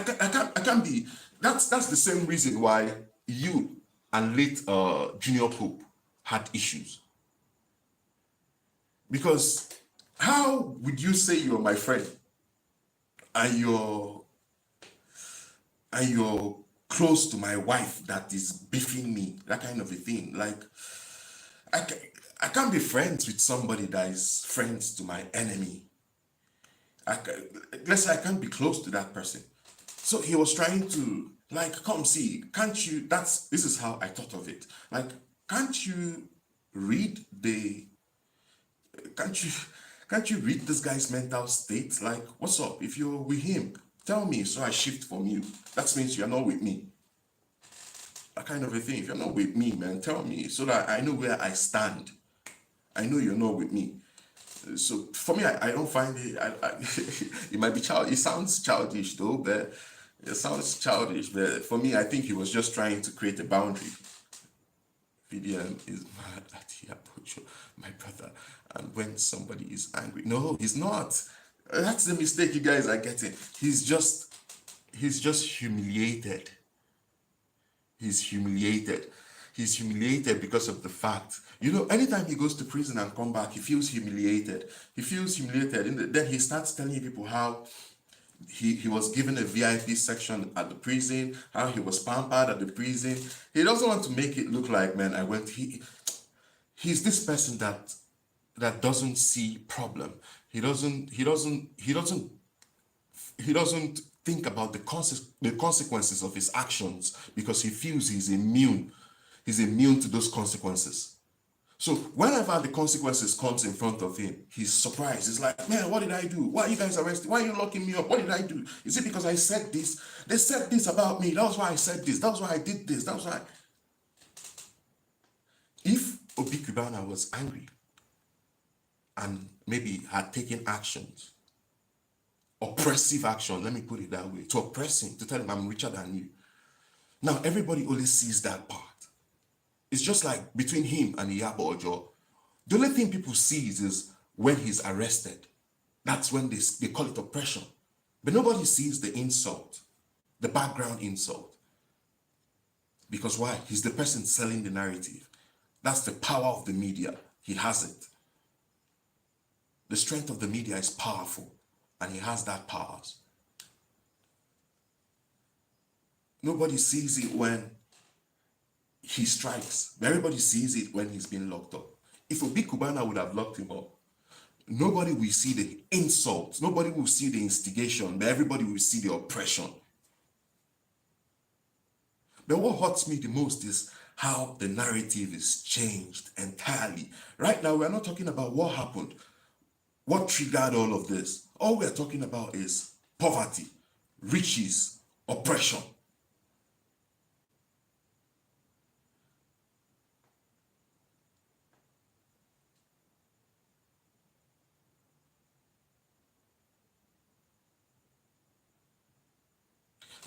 can't be. That's the same reason why you and late Junior Pope had issues. Because how would you say you're my friend and you're close to my wife that is beefing me, that kind of a thing? Like, I can't be friends with somebody that is friends to my enemy. Let's say I can't be close to that person. So he was trying to, like, come see, can't you, this is how I thought of it. Like, can't you read this guy's mental state? Like, what's up? If you're with him, tell me so I shift from you. That means you're not with me. That kind of a thing. If you're not with me, man, tell me so that I know where I stand. I know you're not with me. So for me, I don't find it, it might be childish. It sounds childish though, but it sounds childish. But for me, I think he was just trying to create a boundary. VDM is mad at Iyabojo, my brother. And when somebody is angry, no, he's not. That's the mistake you guys are getting. He's just humiliated. He's humiliated. He's humiliated because of the fact, anytime he goes to prison and come back, he feels humiliated. He feels humiliated. And then he starts telling people how he was given a VIP section at the prison, how he was pampered at the prison. He doesn't want to make it look like, man, he's this person that doesn't see problem. He doesn't think about the consequences of his actions, because he feels he's immune. He's immune to those consequences. So whenever the consequences comes in front of him, he's surprised. He's like, man, what did I do? Why are you guys arresting? Why are you locking me up? What did I do? Is it because I said this? They said this about me. That was why I said this. That was why I did this. That was why. If Obi Cubana was angry and maybe had taken actions, oppressive action, let me put it that way, to oppress him, to tell him I'm richer than you. Now, everybody only sees that part. It's just like between him and Iyabo Ojo. The only thing people see is when he's arrested. That's when they call it oppression. But nobody sees the insult, the background insult. Because why? He's the person selling the narrative. That's the power of the media. He has it. The strength of the media is powerful, and he has that power. Nobody sees it when he strikes. Everybody sees it when he's been locked up. If Obi Cubana would have locked him up, nobody will see the insult. Nobody will see the instigation, but everybody will see the oppression. But what hurts me the most is how the narrative is changed entirely. Right now, we're not talking about what happened, what triggered all of this. All we're talking about is poverty, riches, oppression.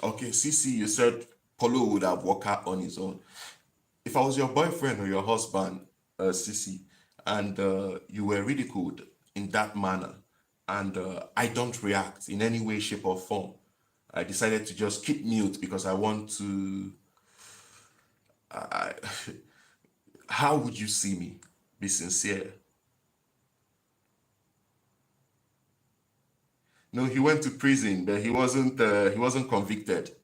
Okay, CC, you said Polo would have walked out on his own. If I was your boyfriend or your husband, CC, and you were ridiculed in that manner, and I don't react in any way, shape, or form, I decided to just keep mute because I want to. How would you see me? Be sincere. No, he went to prison, but he wasn't convicted.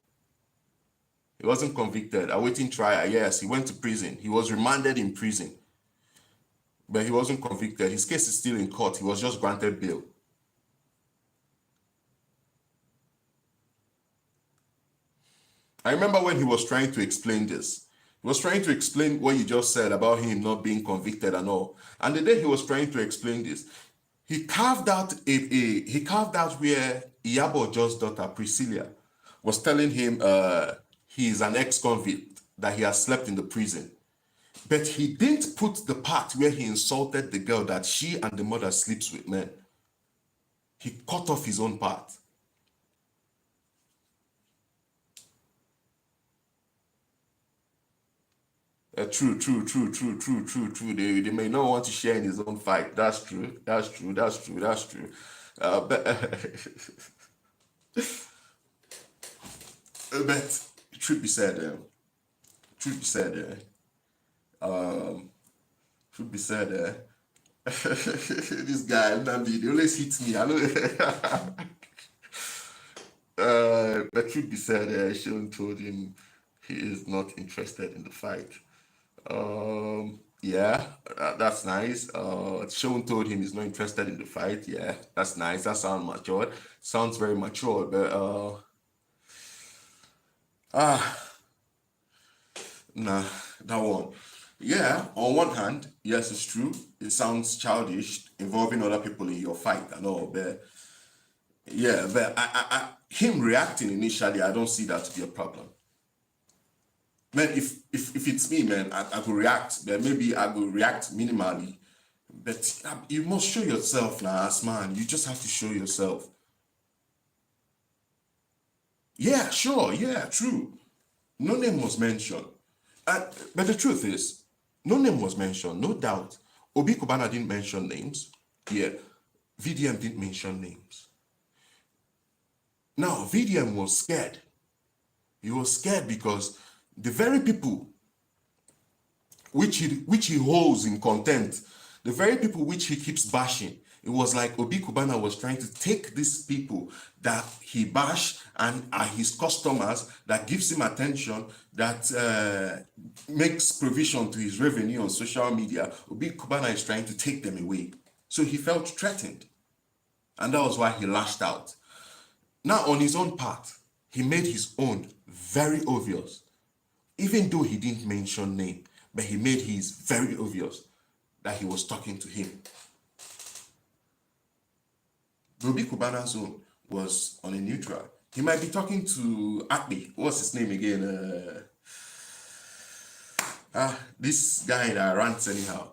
He wasn't convicted. Awaiting trial, yes, he went to prison. He was remanded in prison, but he wasn't convicted. His case is still in court. He was just granted bail. I remember when he was trying to explain this. He was trying to explain what you just said about him not being convicted and all. And the day he was trying to explain this, he carved out where Iyabo Ojo's daughter Priscilla was telling him he is an ex-convict, that he has slept in the prison. But he didn't put the part where he insulted the girl that she and the mother sleeps with men. He cut off his own part. True. They may not want to share in his own fight. That's true. But truth be said, this guy, Namdi, they always hit me. I know. But truth be said, Sean told him he is not interested in the fight. Yeah, that's nice. Sean told him he's not interested in the fight. Yeah, that's nice. That sounds mature. Sounds very mature, but nah, that one. Yeah, on one hand, yes, it's true. It sounds childish involving other people in your fight and all, but yeah, but him reacting initially, I don't see that to be a problem. Man, if it's me, man, I could react, but maybe I will react minimally. But you must show yourself now, as man. You just have to show yourself. Yeah, sure, yeah, true. No name was mentioned. But the truth is, no name was mentioned, no doubt. Obi Cubana didn't mention names. Yeah, VDM didn't mention names. Now, VDM was scared. He was scared because the very people which he holds in contempt, the very people which he keeps bashing, it was like Obi Cubana was trying to take these people that he bash and are his customers, that gives him attention, that makes provision to his revenue on social media. Obi Cubana is trying to take them away. So he felt threatened. And that was why he lashed out. Now, on his own part, he made his own very obvious. even though he didn't mention name, but he made his very obvious that he was talking to him. Obi Cubana's own was on a neutral. He might be talking to Akpi. What's his name again? This guy that rants anyhow.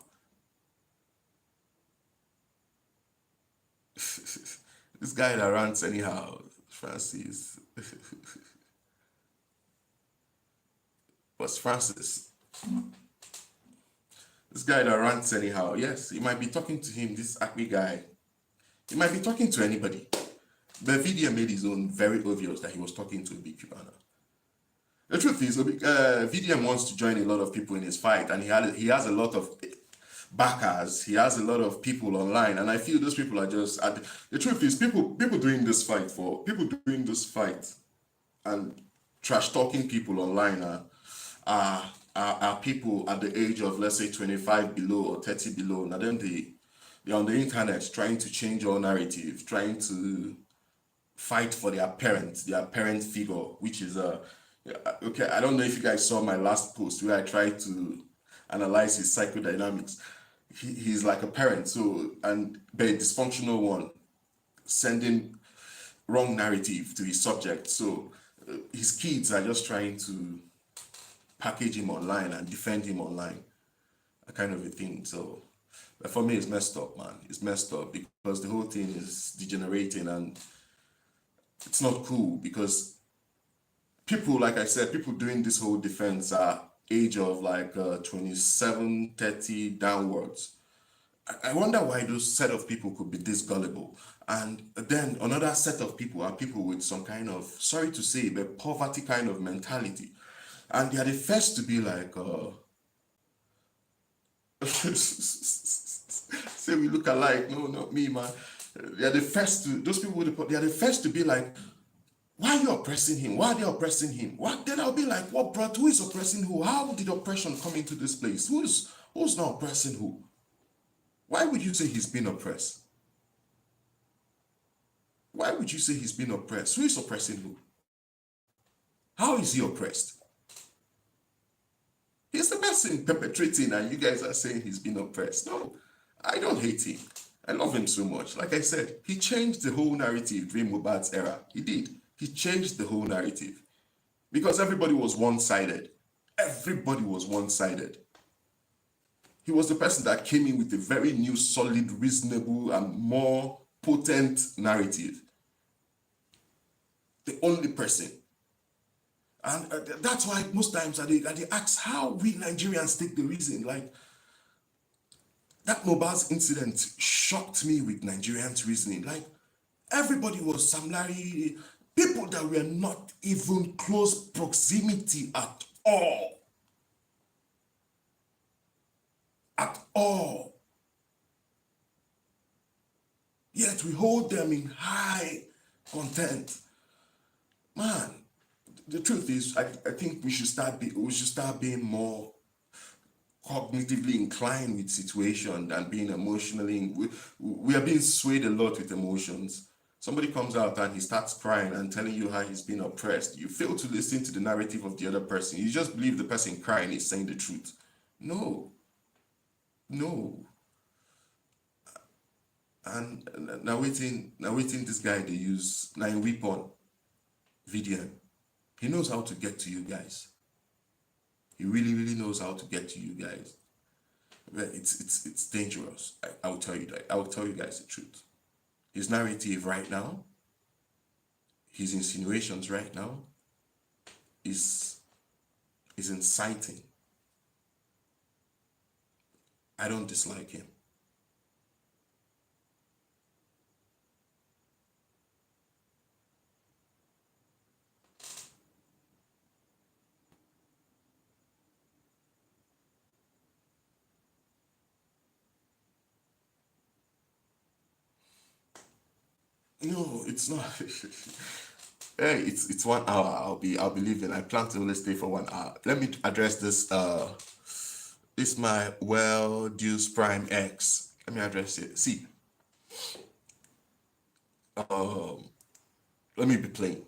This guy that rants anyhow, Francis. What's Francis? This guy that rants anyhow. Yes, he might be talking to him, this Akpi guy. He might be talking to anybody. But VDM made his own very obvious that he was talking to Obi Cubana. The truth is, VDM wants to join a lot of people in his fight, and he has a lot of backers. He has a lot of people online, and I feel those people are just. The truth is, people doing this fight and trash talking people online are people at the age of, let's say, 25 below or 30 below. Now then they're on the internet trying to change our narrative, trying to fight for their parent figure, which is okay. I don't know if you guys saw my last post where I tried to analyze his psychodynamics. He's like a parent, but a dysfunctional one, sending wrong narrative to his subject. So his kids are just trying to package him online and defend him online, a kind of a thing. So for me, it's messed up, man. It's messed up because the whole thing is degenerating, and it's not cool because people, like I said, people doing this whole defense are age of like 27, 30 downwards. I wonder why those set of people could be this gullible. And then another set of people are people with some kind of, sorry to say, but poverty kind of mentality. And they are the first to be like, say we look alike. No, not me, man. They are the first to, those people they are the first to be like, why are you oppressing him? Why are they oppressing him? What? Then I'll be like, what, bro? Who is oppressing who? How did oppression come into this place? Who's not oppressing who? Why would you say he's been oppressed? Why would you say he's been oppressed? Who is oppressing who? How is he oppressed? He's the person perpetrating, and you guys are saying he's been oppressed. No, I don't hate him. I love him so much. Like I said, he changed the whole narrative during Mohbad's era. He did. He changed the whole narrative because everybody was one-sided. Everybody was one-sided. He was the person that came in with a very new, solid, reasonable, and more potent narrative. The only person. And that's why most times they ask how we Nigerians take the reason. Like, that Mohbad's incident shocked me with Nigerians' reasoning. Like, everybody was Sam Larry, people that were not even close proximity at all. At all. Yet we hold them in high contempt. Man, the truth is, I think we should start being more cognitively inclined with situation than being emotionally. We are being swayed a lot with emotions. Somebody comes out and he starts crying and telling you how he's been oppressed. You fail to listen to the narrative of the other person. You just believe the person crying is saying the truth. No. And now waiting this guy they use 9 weapon VDM. He knows how to get to you guys. He really, really knows how to get to you guys. But it's dangerous. I will tell you that. I will tell you guys the truth. His narrative right now, his insinuations right now, is inciting. I don't dislike him. No, it's not. Hey, it's 1 hour. I'll be leaving. I plan to only stay for 1 hour. Let me address this. This my well-deuce prime X. Let me address it. See, let me be plain.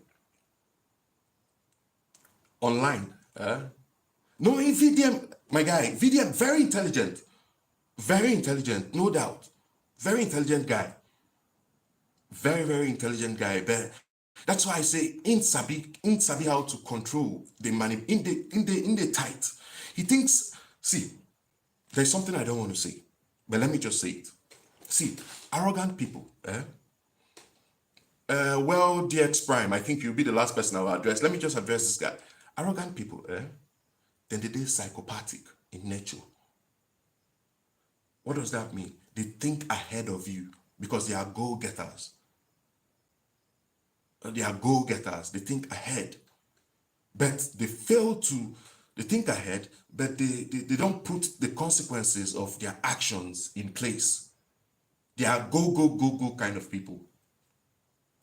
Online, No, VDM, my guy, VDM, very intelligent, no doubt. Very intelligent guy. Very, very intelligent guy. But that's why I say in sabi how to control the money in the tight. He thinks, see, there's something I don't want to say, but let me just say it. See, arrogant people, well, DX Prime, I think you'll be the last person I'll address. Let me just address this guy. Arrogant people, then they're psychopathic in nature. What does that mean? They think ahead of you because they are goal-getters. They are goal-getters. They think ahead. But they think ahead, but they don't put the consequences of their actions in place. They are go kind of people.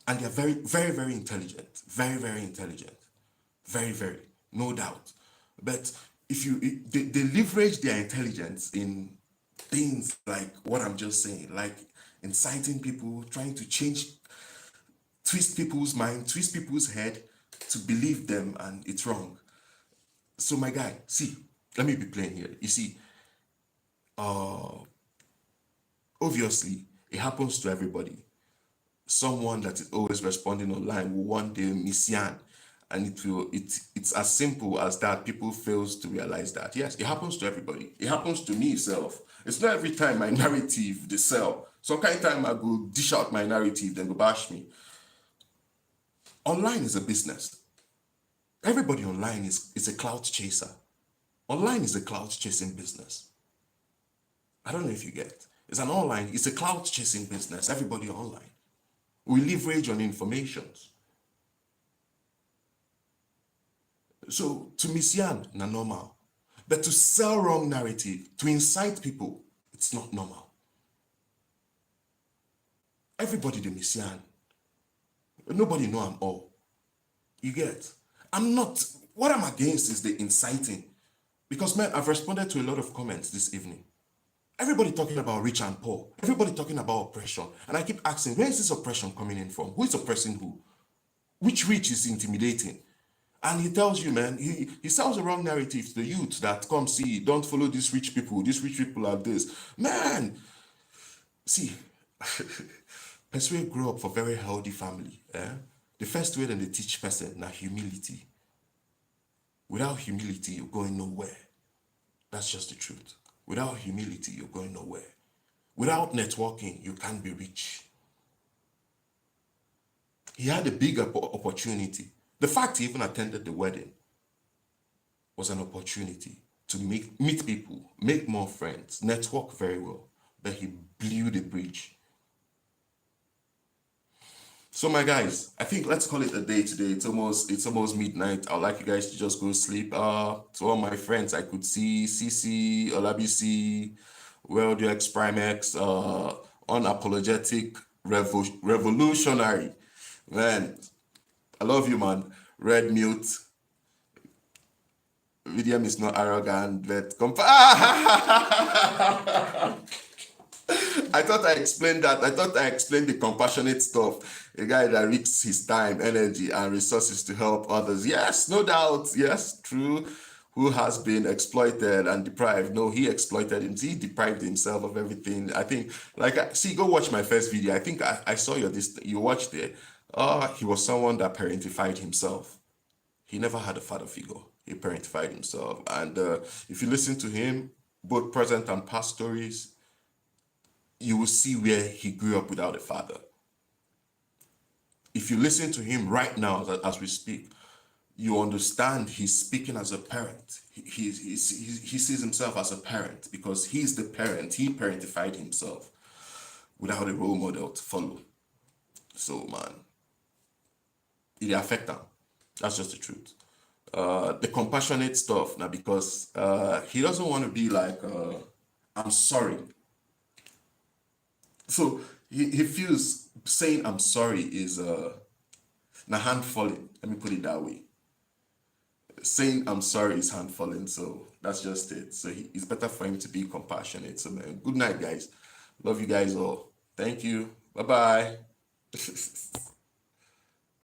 And they're very, very, very intelligent. Very, very intelligent. Very, very. No doubt. But they leverage their intelligence in things like what I'm just saying, like inciting people, trying to twist people's mind, twist people's head to believe them, and it's wrong. So my guy, see, let me be plain here. You see, obviously, it happens to everybody. Someone that is always responding online will one day miss Yan, and it's as simple as that. People fails to realize that. Yes, it happens to everybody. It happens to me itself. It's not every time my narrative they sell. Some kind of time I go dish out my narrative, then go bash me. Online is a business. Everybody online is a clout chaser. Online is a clout chasing business. I don't know if you get. It's a clout chasing business. Everybody online. We leverage on informations. So to miss Yan, not normal. But to sell wrong narrative, to incite people, it's not normal. Everybody the miss Yan. Nobody know I'm all. You get? What I'm against is the inciting. Because man, I've responded to a lot of comments this evening. Everybody talking about rich and poor. Everybody talking about oppression. And I keep asking, where is this oppression coming in from? Who is oppressing who? Which rich is intimidating? And he tells you, man, he sells the wrong narrative to the youth that come see, don't follow these rich people. These rich people are this. Man, see, person grow up for very healthy family. The first way that they teach person now humility. Without humility, you're going nowhere. That's just the truth. Without humility, you're going nowhere. Without networking, you can't be rich. He had a big opportunity. The fact he even attended the wedding was an opportunity to meet people, make more friends, network very well. But he blew the bridge. So my guys, I think let's call it a day today. It's almost midnight. I'd like you guys to just go sleep. To all my friends, I could see CC, Olabisi, World X Prime X, unapologetic revolutionary. Man, I love you, man. Red Mute. VDM is not arrogant, but I thought I explained that. I thought I explained the compassionate stuff. A guy that risks his time, energy, and resources to help others. Yes, no doubt. Yes, true. Who has been exploited and deprived? No, he exploited him. He deprived himself of everything. I think, see, go watch my first video. I think I saw you watched it. He was someone that parentified himself. He never had a father figure. He parentified himself. And if you listen to him, both present and past stories, you will see where he grew up without a father. If you listen to him right now as we speak, you understand he's speaking as a parent. He sees himself as a parent because he's the parent. He parentified himself without a role model to follow. So, man, it affects him. That's just the truth. The compassionate stuff now, because he doesn't want to be like, I'm sorry. So he feels saying I'm sorry is na hand falling. Let me put it that way. Saying I'm sorry is hand falling. So that's just it. So it's better for him to be compassionate. So man, good night, guys. Love you guys all. Thank you. Bye-bye.